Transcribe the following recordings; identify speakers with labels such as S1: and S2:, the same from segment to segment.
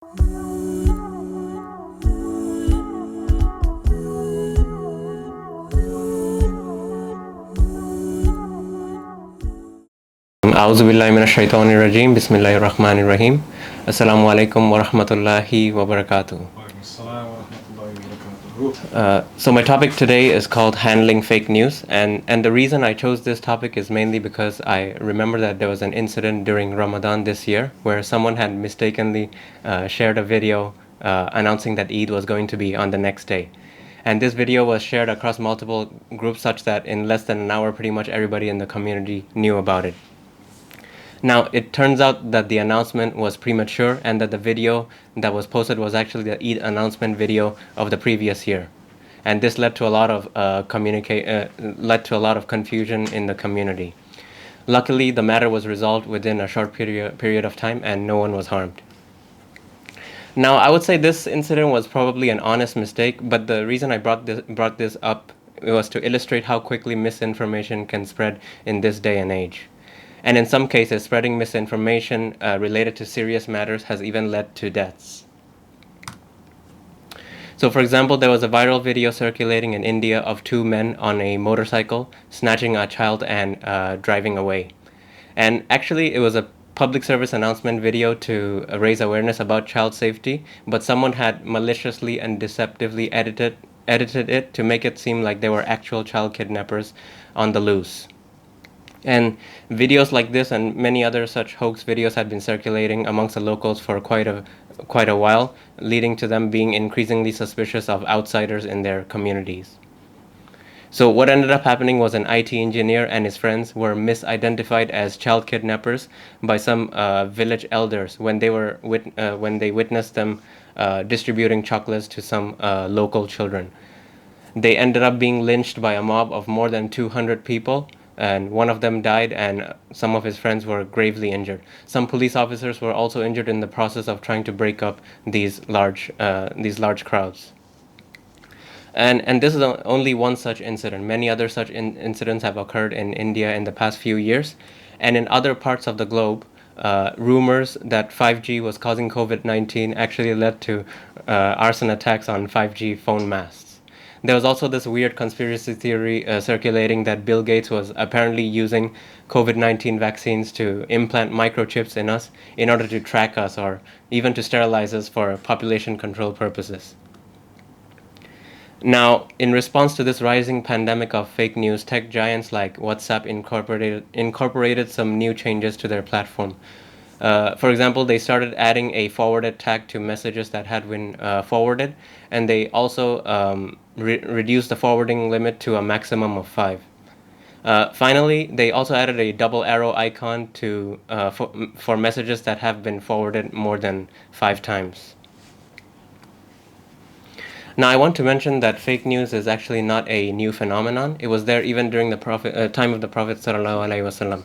S1: A'udhu billahi minash shaitanir rajim. Bismillahir rahmanir rahim. Assalamu alaikum wa rahmatullahi wa barakatuh. So my topic today is called handling fake news, and the reason I chose this topic is mainly because I remember that there was an incident during Ramadan this year where someone had mistakenly shared a video announcing that Eid was going to be on the next day. And this video was shared across multiple groups such that in less than an hour pretty much everybody in the community knew about it. Now, it turns out that the announcement was premature and that the video that was posted was actually the Eid announcement video of the previous year. And this led to a lot of led to a lot of confusion in the community. Luckily, the matter was resolved within a short period of time and no one was harmed. Now, I would say this incident was probably an honest mistake, but the reason I brought this up was to illustrate how quickly misinformation can spread in this day and age. And in some cases, spreading misinformation related to serious matters has even led to deaths. So, for example, there was a viral video circulating in India of two men on a motorcycle snatching a child and driving away. And actually, it was a public service announcement video to raise awareness about child safety, but someone had maliciously and deceptively edited it to make it seem like they were actual child kidnappers on the loose. And videos like this and many other such hoax videos had been circulating amongst the locals for quite a while, leading to them being increasingly suspicious of outsiders in their communities. So what ended up happening was an IT engineer and his friends were misidentified as child kidnappers by some village elders when they witnessed them distributing chocolates to some local children. They ended up being lynched by a mob of more than 200 people, and one of them died and some of his friends were gravely injured. Some police officers were also injured in the process of trying to break up these large crowds. And this is only one such incident. Many other such incidents have occurred in India in the past few years, and in other parts of the globe. Rumors that 5G was causing COVID-19 actually led to arson attacks on 5G phone masts. There was also this weird conspiracy theory circulating that Bill Gates was apparently using COVID-19 vaccines to implant microchips in us in order to track us or even to sterilize us for population control purposes. Now, in response to this rising pandemic of fake news, tech giants like WhatsApp incorporated some new changes to their platform. For example, they started adding a forwarded tag to messages that had been forwarded, and they also reduced the forwarding limit to a maximum of 5. Finally, they also added a double arrow icon for messages that have been forwarded more than 5 times. Now, I want to mention that fake news is actually not a new phenomenon. It was there even during the time of the Prophet ﷺ.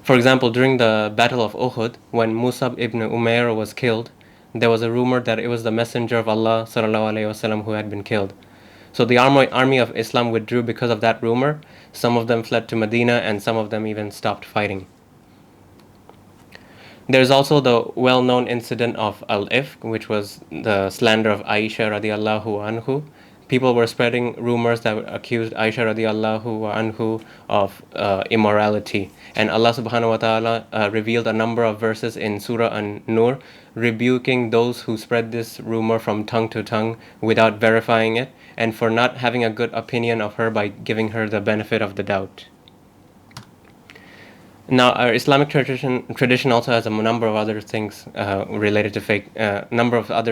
S1: For example, during the Battle of Uhud, when Musab ibn Umair was killed, there was a rumor that it was the Messenger of Allah ﷺ who had been killed. So the army of Islam withdrew because of that rumor. Some of them fled to Medina and some of them even stopped fighting. There's also the well-known incident of Al-Ifk, which was the slander of Aisha radiallahu anhu. People were spreading rumors that accused Aisha radiallahu anhu of immorality. And Allah subhanahu wa ta'ala revealed a number of verses in Surah An-Nur, rebuking those who spread this rumor from tongue to tongue without verifying it, and for not having a good opinion of her by giving her the benefit of the doubt. Now, our Islamic tradition also has a number of other things related to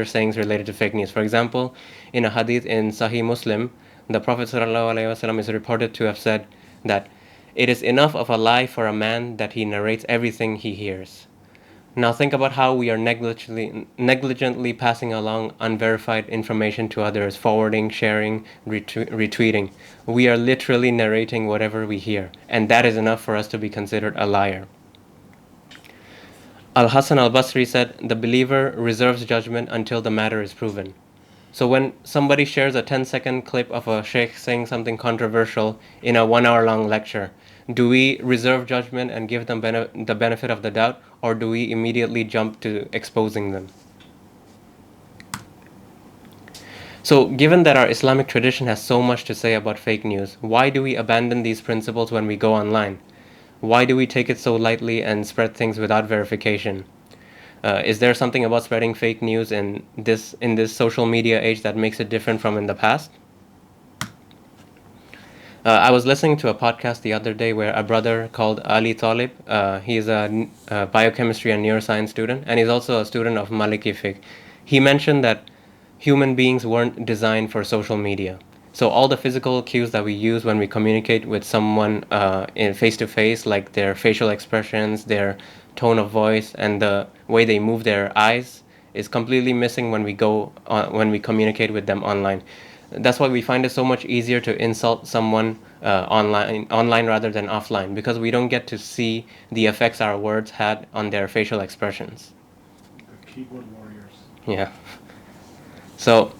S1: sayings related to fake news. For example, in a hadith in Sahih Muslim, the Prophet ﷺ is reported to have said that it is enough of a lie for a man that he narrates everything he hears. Now think about how we are negligently passing along unverified information to others, forwarding, sharing, retweeting. We are literally narrating whatever we hear, and that is enough for us to be considered a liar. Al-Hasan al-Basri said, "The believer reserves judgment until the matter is proven." So when somebody shares a 10-second clip of a sheikh saying something controversial in a 1-hour-long lecture, do we reserve judgment and give them the benefit of the doubt, or do we immediately jump to exposing them? So, given that our Islamic tradition has so much to say about fake news, why do we abandon these principles when we go online? Why do we take it so lightly and spread things without verification? Is there something about spreading fake news in this social media age that makes it different from in the past? I was listening to a podcast the other day where a brother called Ali Talib, he's a biochemistry and neuroscience student, and he's also a student of Maliki fiqh. He mentioned that human beings weren't designed for social media. So all the physical cues that we use when we communicate with someone in face to face, like their facial expressions, their tone of voice, and the way they move their eyes, is completely missing when we communicate with them online. That's why we find it so much easier to insult someone online rather than offline, because we don't get to see the effects our words had on their facial expressions.
S2: The keyboard warriors.
S1: Yeah. So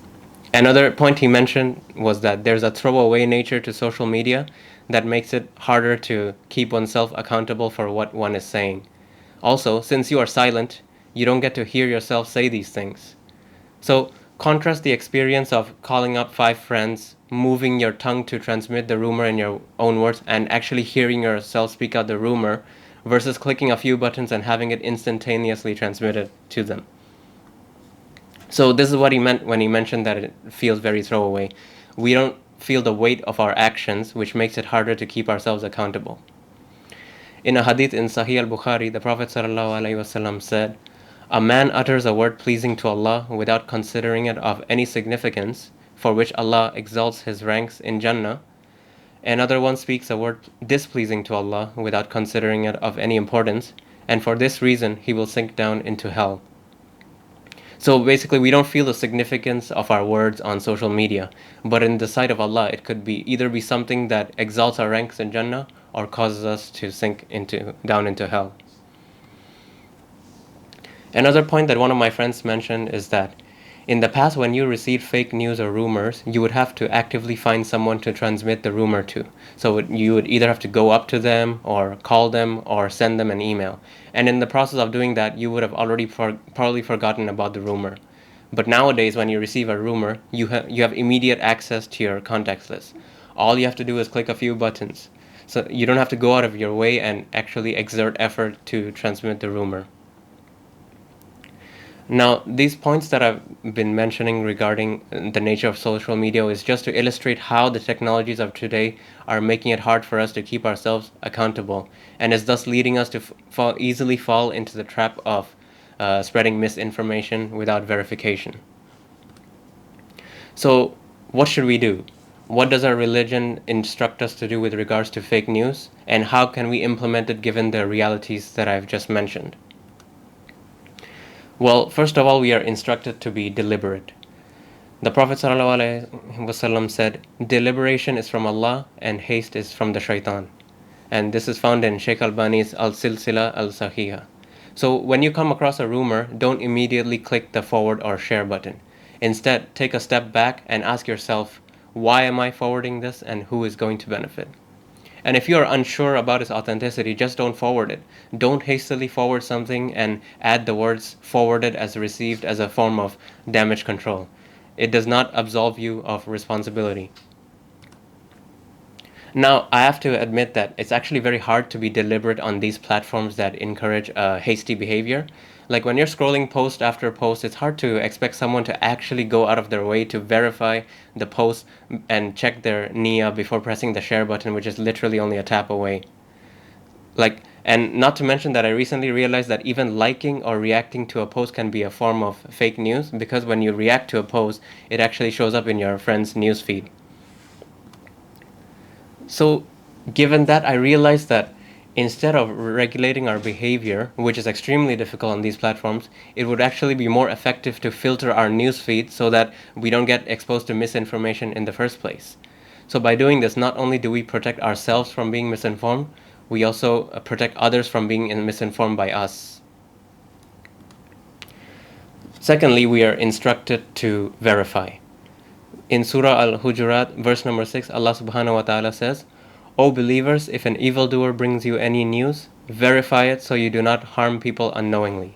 S1: another point he mentioned was that there's a throwaway nature to social media that makes it harder to keep oneself accountable for what one is saying. Also, since you are silent, you don't get to hear yourself say these things. So contrast the experience of calling up 5 friends, moving your tongue to transmit the rumor in your own words, and actually hearing yourself speak out the rumor versus clicking a few buttons and having it instantaneously transmitted to them. So this is what he meant when he mentioned that it feels very throwaway. We don't feel the weight of our actions, which makes it harder to keep ourselves accountable. In a hadith in Sahih al-Bukhari, the Prophet ﷺ said, "A man utters a word pleasing to Allah without considering it of any significance, for which Allah exalts his ranks in Jannah. Another one speaks a word displeasing to Allah without considering it of any importance, and for this reason he will sink down into hell." So basically, we don't feel the significance of our words on social media, but in the sight of Allah, it could be either be something that exalts our ranks in Jannah or causes us to sink down into hell. Another point that one of my friends mentioned is that in the past, when you received fake news or rumors, you would have to actively find someone to transmit the rumor to. So you would either have to go up to them or call them or send them an email. And in the process of doing that, you would have already probably forgotten about the rumor. But nowadays, when you receive a rumor, you have immediate access to your contacts list. All you have to do is click a few buttons. So you don't have to go out of your way and actually exert effort to transmit the rumor. Now, these points that I've been mentioning regarding the nature of social media is just to illustrate how the technologies of today are making it hard for us to keep ourselves accountable, and is thus leading us to easily fall into the trap of spreading misinformation without verification. So, what should we do? What does our religion instruct us to do with regards to fake news, and how can we implement it given the realities that I've just mentioned? Well, first of all, we are instructed to be deliberate. The Prophet ﷺ said, "Deliberation is from Allah and haste is from the shaitan." And this is found in Sheikh Albani's Al-Silsila Al-Sahiha. So when you come across a rumor, don't immediately click the forward or share button. Instead, take a step back and ask yourself, why am I forwarding this and who is going to benefit? And if you are unsure about its authenticity, just don't forward it. Don't hastily forward something and add the words forwarded as received as a form of damage control. It does not absolve you of responsibility. Now, I have to admit that it's actually very hard to be deliberate on these platforms that encourage hasty behavior. Like when you're scrolling post after post, it's hard to expect someone to actually go out of their way to verify the post and check their niyyah before pressing the share button, which is literally only a tap away. And not to mention that I recently realized that even liking or reacting to a post can be a form of fake news, because when you react to a post, it actually shows up in your friend's newsfeed. So, given that, I realized that instead of regulating our behavior, which is extremely difficult on these platforms, it would actually be more effective to filter our newsfeed so that we don't get exposed to misinformation in the first place. So by doing this, not only do we protect ourselves from being misinformed, we also protect others from being misinformed by us. Secondly, we are instructed to verify. In Surah Al-Hujurat, verse number 6, Allah subhanahu wa ta'ala says, "O believers, if an evildoer brings you any news, Verify it so you do not harm people unknowingly,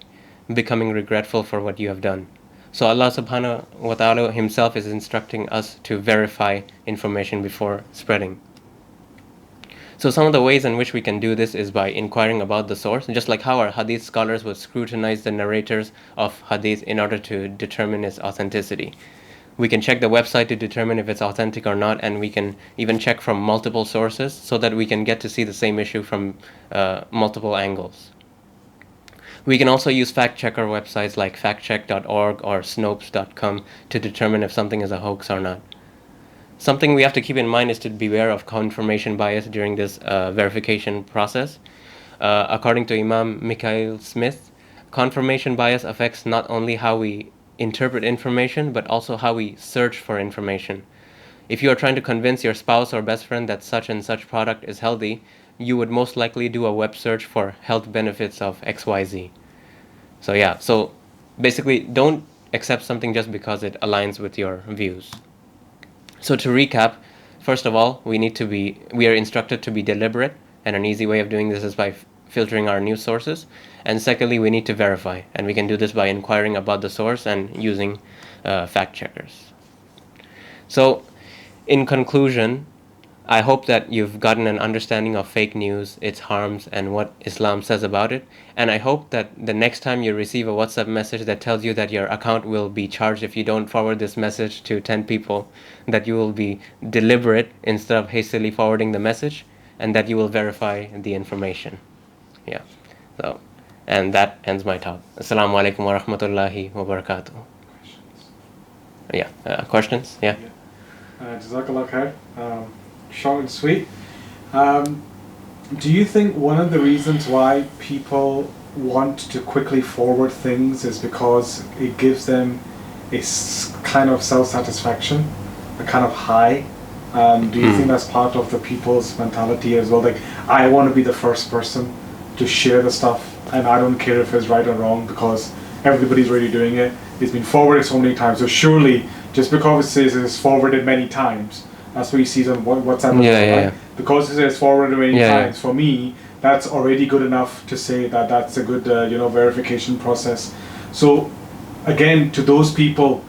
S1: becoming regretful for what you have done. So Allah subhanahu wa ta'ala himself is instructing us to verify information before spreading. So some of the ways in which we can do this is by inquiring about the source, just like how our hadith scholars would scrutinize the narrators of hadith in order to determine its authenticity. We can check the website to determine if it's authentic or not, and we can even check from multiple sources so that we can get to see the same issue from multiple angles. We can also use fact-checker websites like factcheck.org or snopes.com to determine if something is a hoax or not. Something we have to keep in mind is to beware of confirmation bias during this verification process. According to Imam Mikhail Smith, confirmation bias affects not only how we interpret information, but also how we search for information. If you are trying to convince your spouse or best friend that such and such product is healthy, you would most likely do a web search for health benefits of XYZ. So basically don't accept something just because it aligns with your views. So to recap, first of all, we are instructed to be deliberate, and an easy way of doing this is by filtering our news sources. And secondly, we need to verify, and we can do this by inquiring about the source and using fact checkers. So in conclusion, I hope that you've gotten an understanding of fake news, its harms, and what Islam says about it. And I hope that the next time you receive a WhatsApp message that tells you that your account will be charged if you don't forward this message to 10 people, that you will be deliberate instead of hastily forwarding the message, and that you will verify the information. Yeah. So, and that ends my talk. Assalamu alaikum wa rahmatullahi wa barakatuh. Yeah. Questions? Yeah.
S2: Jazakallah khair. Short and sweet. Do you think one of the reasons why people want to quickly forward things is because it gives them a kind of self-satisfaction, a kind of high? Do you think that's part of the people's mentality as well? Like, I want to be the first person to share the stuff, and I don't care if it's right or wrong because everybody's already doing it. It's been forwarded so many times. So surely, just because it says it's forwarded many times, that's what you see on WhatsApp.
S1: Yeah.
S2: Because it says forwarded many times, for me, that's already good enough to say that that's a good, verification process. So, again, to those people,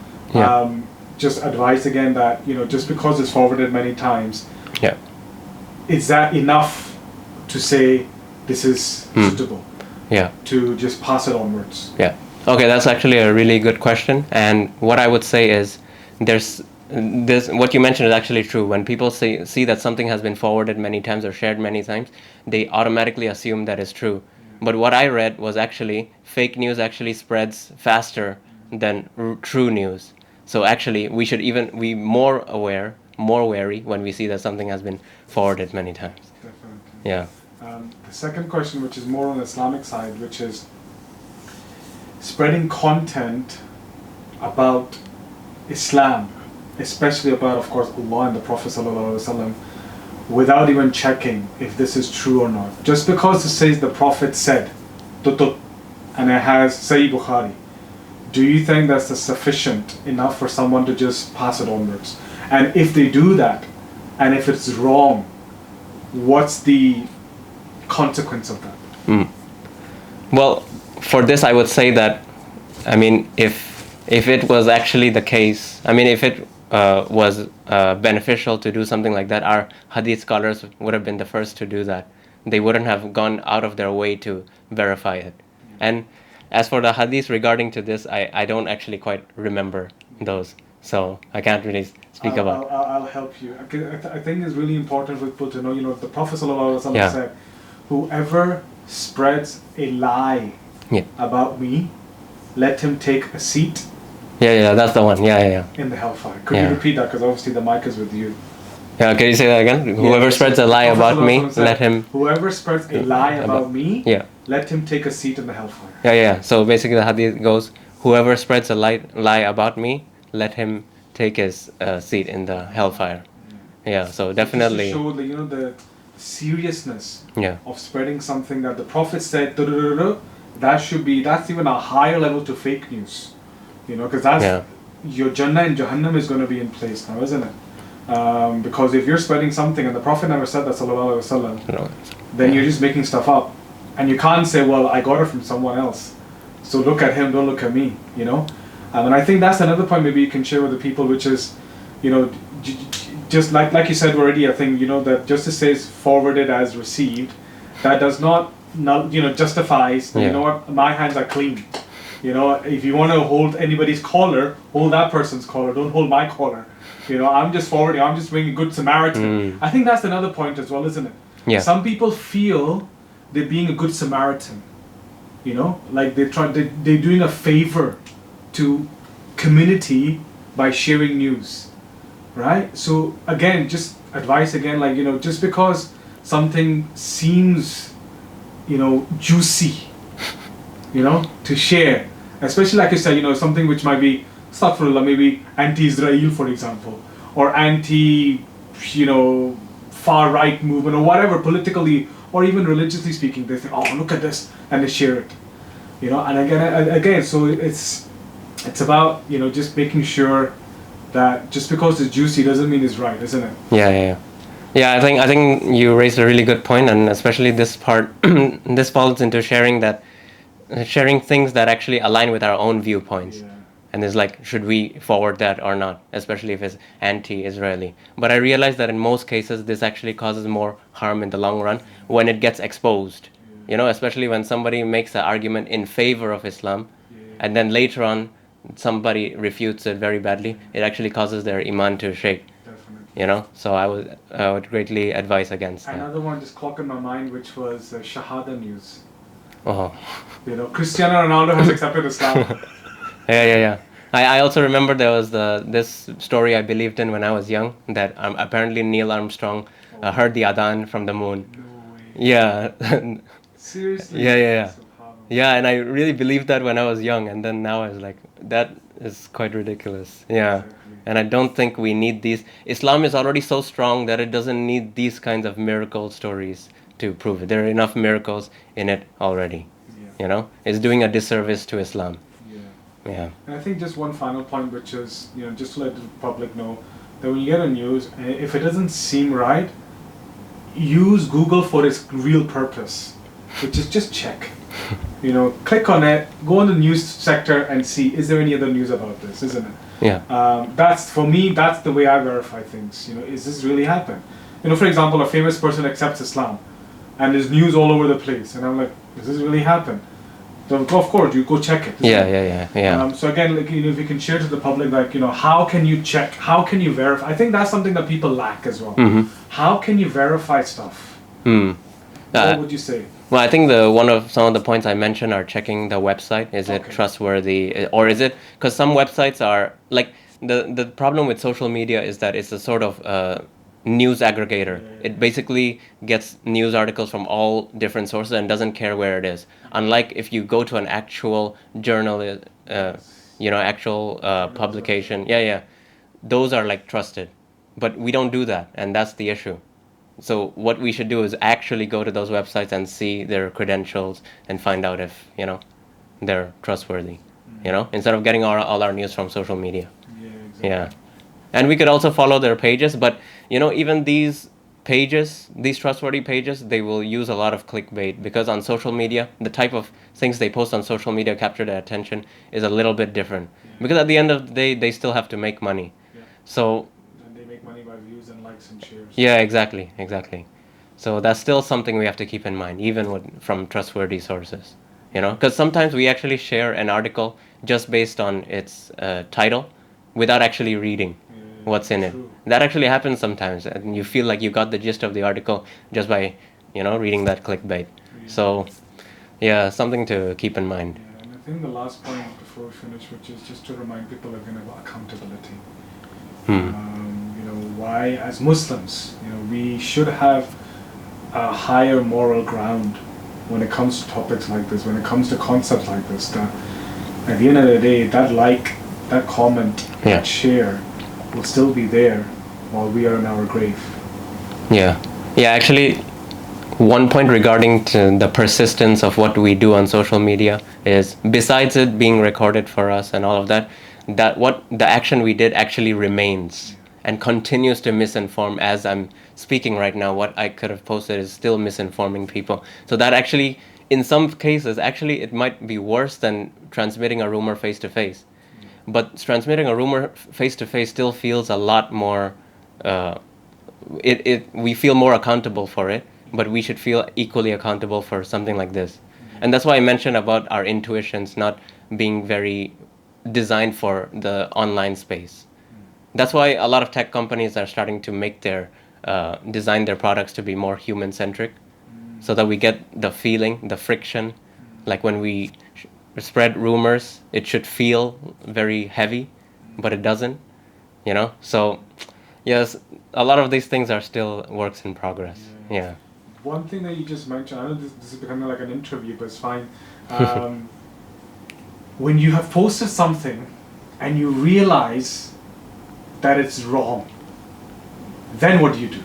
S2: just advise again that, just because it's forwarded many times, is that enough to say this is suitable? To just pass it onwards?
S1: Okay, that's actually a really good question. And what I would say is what you mentioned is actually true. When people see that something has been forwarded many times or shared many times, they automatically assume that is true. But what I read was actually fake news actually spreads faster than true news. So actually, we should even be more aware, more wary when we see that something has been forwarded many times.
S2: Definitely. The second question, which is more on the Islamic side, which is spreading content about Islam, especially about, of course, Allah and the Prophet ﷺ, without even checking if this is true or not. Just because it says the Prophet said, tutut, and it has Sahih Bukhari, do you think that's sufficient enough for someone to just pass it onwards? And if they do that, and if it's wrong, what's the consequence of that?
S1: Well, for this I would say that, if it was actually the case, if it was beneficial to do something like that, our hadith scholars would have been the first to do that. They wouldn't have gone out of their way to verify it. And as for the hadith regarding to this, I don't actually quite remember those, so I can't really speak about.
S2: I'll help you. I think it's really important for people to know, the Prophet ﷺ said, whoever spreads a lie about me, let him take a seat.
S1: That's the one.
S2: In the hellfire. Could you repeat that? Because obviously the mic is with you.
S1: Can you say that again? Whoever spreads a lie about me, let him.
S2: Whoever spreads a lie about me, let him take a seat in the hellfire.
S1: So basically the hadith goes, whoever spreads a lie about me, let him take his seat in the hellfire. So definitely.
S2: Just to show the seriousness of spreading something that the Prophet said, that's even a higher level to fake news. Because that's your Jannah and Jahannam is going to be in place now, isn't it? Because if you're spreading something and the Prophet never said that, sallallahu alaihi wasallam, then you're just making stuff up. And you can't say, well, I got it from someone else, so look at him, don't look at me, you know. And I think that's another point maybe you can share with the people, which is, you know, just like you said already, I think, you know, that just to say forwarded as received, that does not, you know, justifies, you know what, my hands are clean. You know, if you want to hold anybody's collar, hold that person's collar, don't hold my collar. You know, I'm just forwarding, I'm just being a good Samaritan. I think that's another point as well, isn't it?
S1: Yeah.
S2: Some people feel they're being a good Samaritan. You know, like they're doing a favor to community by sharing news. Right? So again, just advice again, like, you know, just because something seems, you know, juicy, you know, to share, especially like I said, you know, something which might be, astaghfirullah, maybe anti-Israel, for example, or anti, you know, far-right movement, or whatever, politically, or even religiously speaking, they think, oh, look at this, and they share it, you know, and again, so it's about, you know, just making sure that just because it's juicy doesn't mean it's right, isn't it?
S1: Yeah, I think you raised a really good point, and especially this part, this falls into sharing things that actually align with our own viewpoints.
S2: Yeah.
S1: And it's like, should we forward that or not, especially if it's anti-Israeli. But I realize that in most cases, this actually causes more harm in the long run when it gets exposed. You know, especially when somebody makes an argument in favor of Islam, and then later on, somebody refutes it very badly, it actually causes their iman to shake.
S2: Definitely.
S1: You know, so I would greatly advise against that.
S2: Another one just clocked in my mind, which was Shahada news.
S1: Oh.
S2: You know, Cristiano Ronaldo has accepted Islam.
S1: Yeah. I also remember there was this story I believed in when I was young, that apparently Neil Armstrong heard the adhan from the moon.
S2: No way.
S1: Yeah.
S2: Seriously?
S1: Yeah. Yeah, and I really believed that when I was young, and then now I was like, that is quite ridiculous. Yeah.
S2: Exactly.
S1: And I don't think we need these. Islam is already so strong that it doesn't need these kinds of miracle stories to prove it. There are enough miracles in it already.
S2: Yeah.
S1: You know, it's doing a disservice to Islam.
S2: Yeah. And I think just one final point, which is, you know, just to let the public know that when you get a news, if it doesn't seem right, use Google for its real purpose, which is just check. You know, click on it, go on the news sector and see, is there any other news about this, isn't it?
S1: Yeah.
S2: That's, for me, that's the way I verify things. You know, is this really happened? You know, for example, a famous person accepts Islam and there's news all over the place, and I'm like, does this really happen? So of course, you go check it.
S1: Yeah.
S2: So again, like, you know, if you can share to the public, like, you know, how can you check? How can you verify? I think that's something that people lack as well.
S1: Mm-hmm.
S2: How can you verify stuff? What would you say?
S1: Well, I think some of the points I mentioned are checking the website. Is it trustworthy, or is it, because some websites are like, the problem with social media is that it's a sort of news aggregator. It basically gets news articles from all different sources and doesn't care where it is. Unlike if you go to an actual journal, actual publication, those are like trusted. But we don't do that, and that's the issue. So what we should do is actually go to those websites and see their credentials and find out if, you know, they're trustworthy, you know, instead of getting all our news from social media.
S2: Yeah, exactly.
S1: Yeah. And we could also follow their pages, but, you know, even these pages, these trustworthy pages, they will use a lot of clickbait, because on social media, the type of things they post on social media capture their attention is a little bit different. Because at the end of the day, they still have to make money. So...
S2: and they make money by views and likes and shares.
S1: Yeah, exactly. So that's still something we have to keep in mind, even from trustworthy sources. You know, because sometimes we actually share an article just based on its title without actually reading what's in it. That actually happens sometimes, and you feel like you got the gist of the article just by, you know, reading that clickbait. So, yeah, something to keep in mind.
S2: Yeah, and I think the last point before we finish, which is just to remind people again about accountability. You know, why, as Muslims, you know, we should have a higher moral ground when it comes to topics like this, when it comes to concepts like this, that at the end of the day, that like, that comment, that share will still be there while we are in our grave. Yeah, actually, one point regarding to the persistence of what we do on social media is, besides it being recorded for us and all of that, that what the action we did actually remains and continues to misinform. As I'm speaking right now, what I could have posted is still misinforming people. So that actually
S1: in some cases, actually, it might be worse than transmitting a rumor face to face. But transmitting a rumor face to face still feels a lot more. We feel more accountable for it, but we should feel equally accountable for something like this. And that's why I mentioned about our intuitions not being very designed for the online space. That's why a lot of tech companies are starting to make their design their products to be more human centric, so that we get the feeling, the friction. Like when we spread rumors, it should feel very heavy, but it doesn't. So yes, a lot of these things are still works in progress. Yeah.
S2: One thing that you just mentioned, I know this is becoming like an interview, but it's fine. When you have posted something and you realize that it's wrong, then what do you do?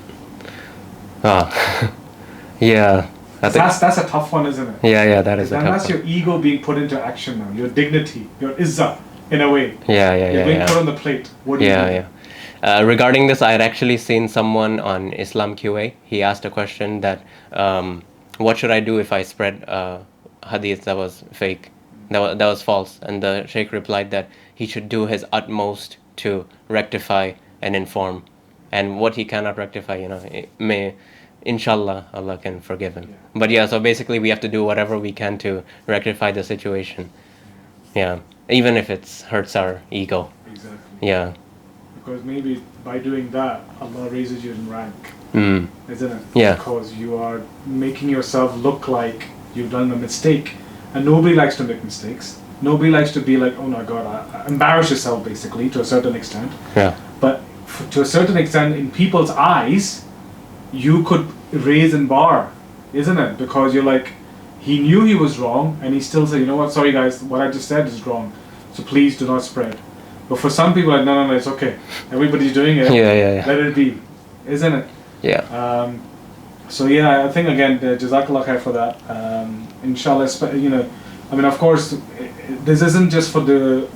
S1: Yeah.
S2: That's a tough one, isn't it?
S1: Yeah, that is a tough one.
S2: That's your ego being put into action now, your dignity, your izzah, in a way.
S1: Yeah.
S2: You're being put on the plate. What do you do?
S1: Regarding this, I had actually seen someone on Islam QA. He asked a question that, what should I do if I spread hadith that was fake, that was false? And the Sheikh replied that he should do his utmost to rectify and inform. And what he cannot rectify, inshallah, Allah can forgive him. But so basically we have to do whatever we can to rectify the situation. Yeah, even if it hurts our ego.
S2: Exactly.
S1: Yeah.
S2: Because maybe by doing that, Allah raises you in rank, isn't it?
S1: Yeah.
S2: Because you are making yourself look like you've done a mistake. And nobody likes to make mistakes. Nobody likes to be like, oh my God, embarrass yourself basically to a certain extent.
S1: Yeah.
S2: But to a certain extent, in people's eyes, you could raise and bar, isn't it? Because you're like, he knew he was wrong and he still said, you know what, sorry guys, what I just said is wrong. So please do not spread. But for some people, like, no, it's okay. Everybody's doing it.
S1: Yeah.
S2: Let it be, isn't it?
S1: Yeah.
S2: So I think again, Jazakallah khair for that. Inshallah, of course, this isn't just for the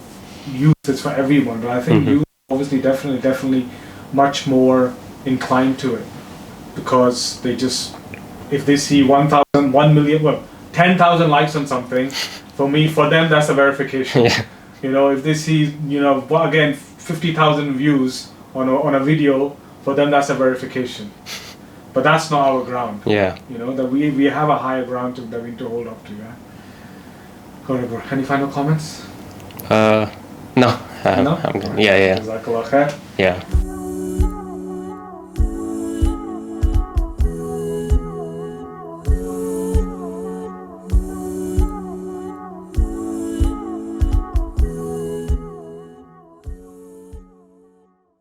S2: youth; it's for everyone. But I think youth obviously definitely much more inclined to it, because they just, if they see 1,000, 1 million, 10,000 likes on something, for them that's a verification.
S1: Yeah.
S2: If they see, again, 50,000 views on a video, for them that's a verification. But that's not our ground.
S1: Yeah.
S2: That we have a higher ground that we need to hold up to. Yeah. Go ahead, bro. Any final comments?
S1: No.
S2: No?
S1: I'm good. Yeah.
S2: Jazakallah khair.
S1: Yeah.